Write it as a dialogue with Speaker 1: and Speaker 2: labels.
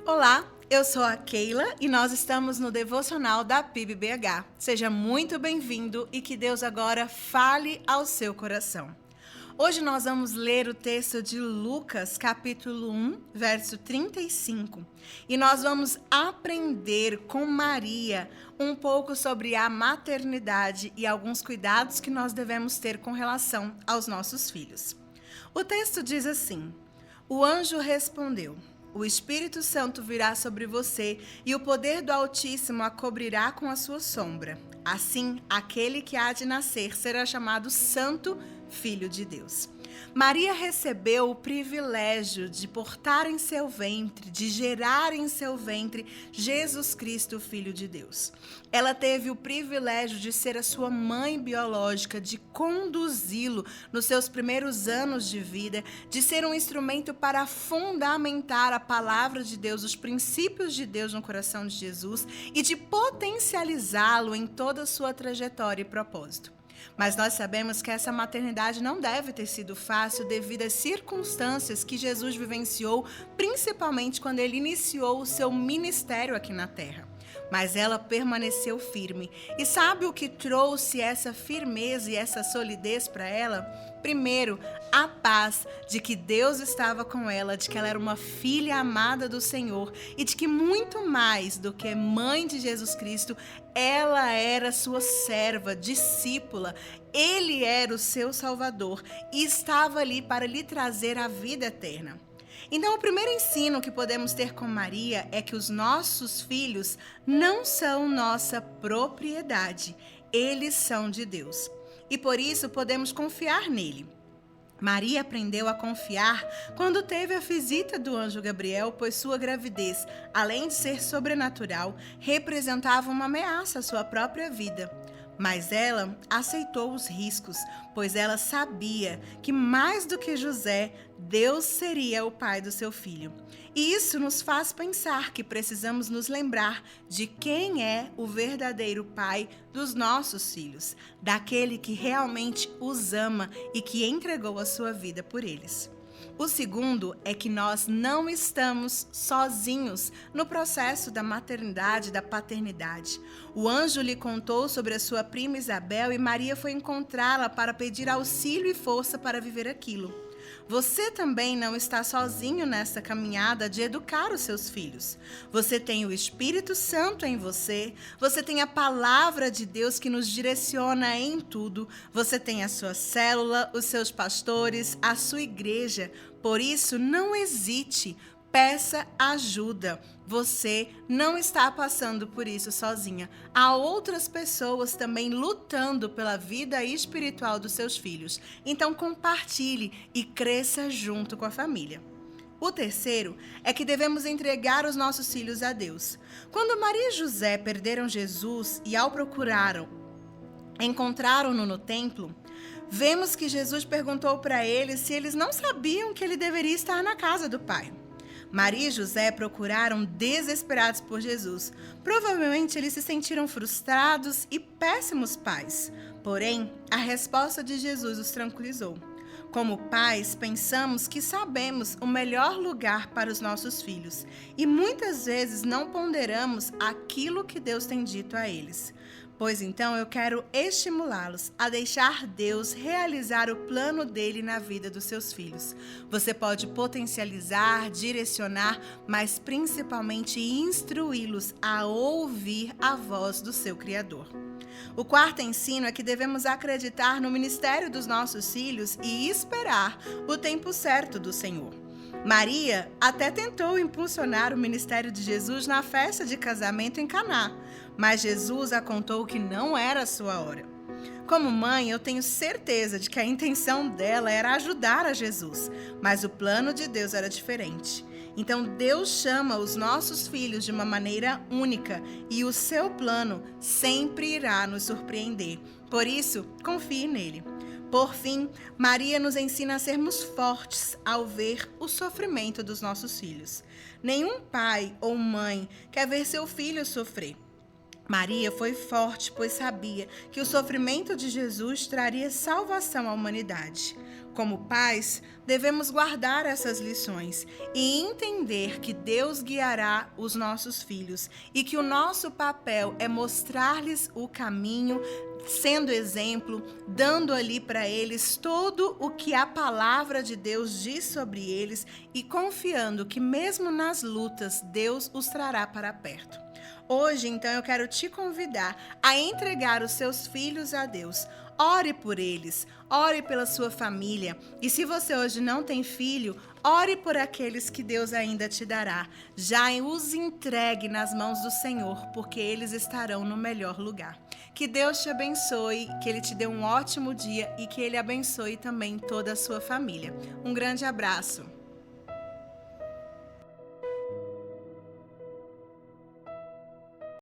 Speaker 1: Olá, eu sou a Keila e nós estamos no devocional da PIB-BH. Seja muito bem-vindo e que Deus agora fale ao seu coração. Hoje nós vamos ler o texto de Lucas, capítulo 1, verso 35. E nós vamos aprender com Maria um pouco sobre a maternidade e alguns cuidados que nós devemos ter com relação aos nossos filhos. O texto diz assim: O anjo respondeu: O Espírito Santo virá sobre você e o poder do Altíssimo a cobrirá com a sua sombra. Assim, aquele que há de nascer será chamado Santo Filho de Deus. Maria recebeu o privilégio de portar em seu ventre, de gerar em seu ventre Jesus Cristo, Filho de Deus. Ela teve o privilégio de ser a sua mãe biológica, de conduzi-lo nos seus primeiros anos de vida, de ser um instrumento para fundamentar a palavra de Deus, os princípios de Deus no coração de Jesus e de potencializá-lo em toda a sua trajetória e propósito. Mas nós sabemos que essa maternidade não deve ter sido fácil devido às circunstâncias que Jesus vivenciou, principalmente quando ele iniciou o seu ministério aqui na terra. Mas ela permaneceu firme. E sabe o que trouxe essa firmeza e essa solidez para ela? Primeiro, a paz de que Deus estava com ela, de que ela era uma filha amada do Senhor e de que muito mais do que mãe de Jesus Cristo, ela era sua serva, discípula. Ele era o seu Salvador e estava ali para lhe trazer a vida eterna. Então, o primeiro ensino que podemos ter com Maria é que os nossos filhos não são nossa propriedade, eles são de Deus. E por isso podemos confiar nele. Maria aprendeu a confiar quando teve a visita do anjo Gabriel, pois sua gravidez, além de ser sobrenatural, representava uma ameaça à sua própria vida. Mas ela aceitou os riscos, pois ela sabia que mais do que José, Deus seria o pai do seu filho. E isso nos faz pensar que precisamos nos lembrar de quem é o verdadeiro pai dos nossos filhos, daquele que realmente os ama e que entregou a sua vida por eles. O segundo é que nós não estamos sozinhos no processo da maternidade e da paternidade. O anjo lhe contou sobre a sua prima Isabel e Maria foi encontrá-la para pedir auxílio e força para viver aquilo. Você também não está sozinho nessa caminhada de educar os seus filhos. Você tem o Espírito Santo em você, você tem a palavra de Deus que nos direciona em tudo, você tem a sua célula, os seus pastores, a sua igreja. Por isso, não hesite. Peça ajuda. Você não está passando por isso sozinha. Há outras pessoas também lutando pela vida espiritual dos seus filhos. Então compartilhe e cresça junto com a família. O terceiro é que devemos entregar os nossos filhos a Deus. Quando Maria e José perderam Jesus e ao procuraram, encontraram-no no templo, vemos que Jesus perguntou para eles se eles não sabiam que ele deveria estar na casa do Pai. Maria e José procuraram desesperados por Jesus. Provavelmente eles se sentiram frustrados e péssimos pais. Porém, a resposta de Jesus os tranquilizou. Como pais, pensamos que sabemos o melhor lugar para os nossos filhos e muitas vezes não ponderamos aquilo que Deus tem dito a eles. Pois então eu quero estimulá-los a deixar Deus realizar o plano dele na vida dos seus filhos. Você pode potencializar, direcionar, mas principalmente instruí-los a ouvir a voz do seu Criador. O quarto ensino é que devemos acreditar no ministério dos nossos filhos e esperar o tempo certo do Senhor. Maria até tentou impulsionar o ministério de Jesus na festa de casamento em Caná, mas Jesus a contou que não era a sua hora. Como mãe, eu tenho certeza de que a intenção dela era ajudar a Jesus, mas o plano de Deus era diferente. Então Deus chama os nossos filhos de uma maneira única e o seu plano sempre irá nos surpreender. Por isso, confie nele. Por fim, Maria nos ensina a sermos fortes ao ver o sofrimento dos nossos filhos. Nenhum pai ou mãe quer ver seu filho sofrer. Maria foi forte, pois sabia que o sofrimento de Jesus traria salvação à humanidade. Como pais, devemos guardar essas lições e entender que Deus guiará os nossos filhos e que o nosso papel é mostrar-lhes o caminho, sendo exemplo, dando ali para eles todo o que a palavra de Deus diz sobre eles e confiando que mesmo nas lutas, Deus os trará para perto. Hoje, então, eu quero te convidar a entregar os seus filhos a Deus. Ore por eles, ore pela sua família. E se você hoje não tem filho, ore por aqueles que Deus ainda te dará. Já os entregue nas mãos do Senhor, porque eles estarão no melhor lugar. Que Deus te abençoe, que Ele te dê um ótimo dia e que Ele abençoe também toda a sua família. Um grande abraço.